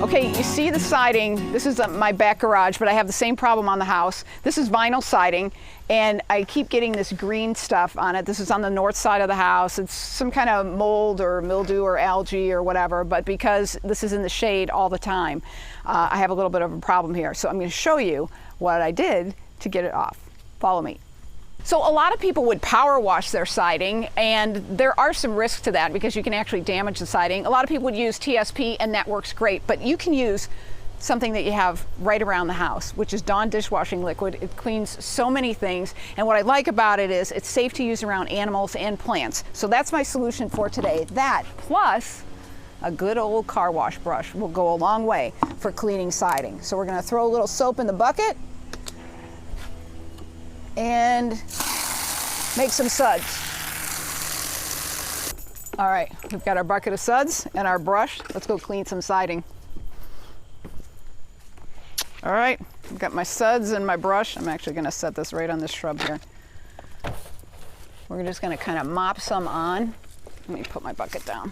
Okay, you see the siding. This is my back garage, but I have the same problem on the house. This is vinyl siding, and I keep getting this green stuff on it. This is on the north side of the house. It's some kind of mold or mildew or algae or whatever, but because this is in the shade all the time, I have a little bit of a problem here. So I'm going to show you what I did to get it off. Follow me. So a lot of people would power wash their siding, and there are some risks to that because you can actually damage the siding. A lot of people would use TSP, and that works great, but you can use something that you have right around the house, which is Dawn dishwashing liquid. It cleans so many things, and what I like about it is it's safe to use around animals and plants. So that's my solution for today. That plus a good old car wash brush will go a long way for cleaning siding. So we're going to throw a little soap in the bucket and make some suds. All right, we've got our bucket of suds and our brush. Let's go clean some siding. All right, I've got my suds and my brush. I'm actually gonna set this right on this shrub here. We're just gonna kind of mop some on. Let me put my bucket down.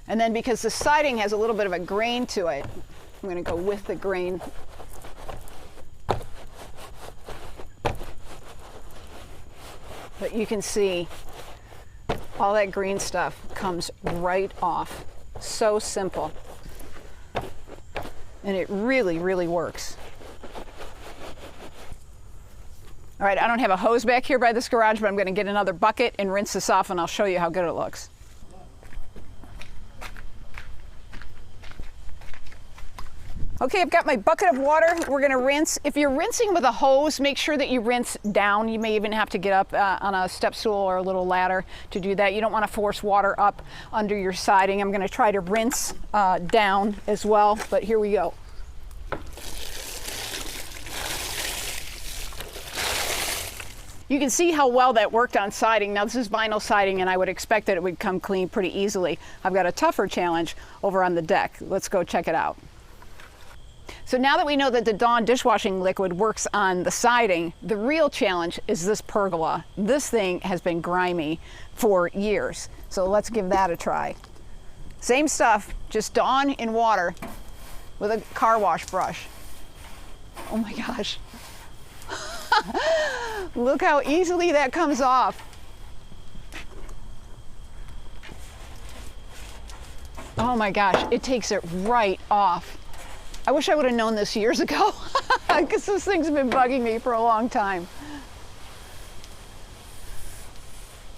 And then because the siding has a little bit of a grain to it, I'm going to go with the grain. But you can see all that green stuff comes right off. So simple. And it really, really works. All right, I don't have a hose back here by this garage, but I'm going to get another bucket and rinse this off, and I'll show you how good it looks. Okay, I've got my bucket of water. We're gonna rinse. If you're rinsing with a hose, make sure that you rinse down. You may even have to get up on a step stool or a little ladder to do that. You don't wanna force water up under your siding. I'm gonna try to rinse down as well, but here we go. You can see how well that worked on siding. Now this is vinyl siding, and I would expect that it would come clean pretty easily. I've got a tougher challenge over on the deck. Let's go check it out. So now that we know that the Dawn dishwashing liquid works on the siding, the real challenge is this pergola. This thing has been grimy for years. So let's give that a try. Same stuff, just Dawn in water with a car wash brush. Oh my gosh. Look how easily that comes off. Oh my gosh, it takes it right off. I wish I would have known this years ago, because this thing's been bugging me for a long time.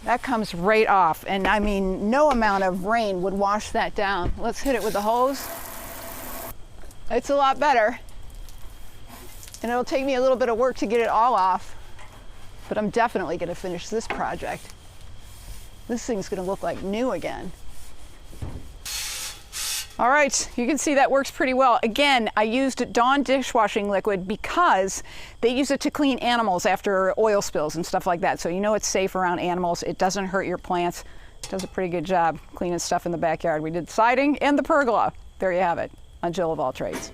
That comes right off, and I mean, no amount of rain would wash that down. Let's hit it with the hose. It's a lot better, and it'll take me a little bit of work to get it all off, but I'm definitely going to finish this project. This thing's going to look like new again. All right, you can see that works pretty well. Again, I used Dawn dishwashing liquid because they use it to clean animals after oil spills and stuff like that. So you know it's safe around animals. It doesn't hurt your plants. It does a pretty good job cleaning stuff in the backyard. We did siding and the pergola. There you have it on Jill of All Trades.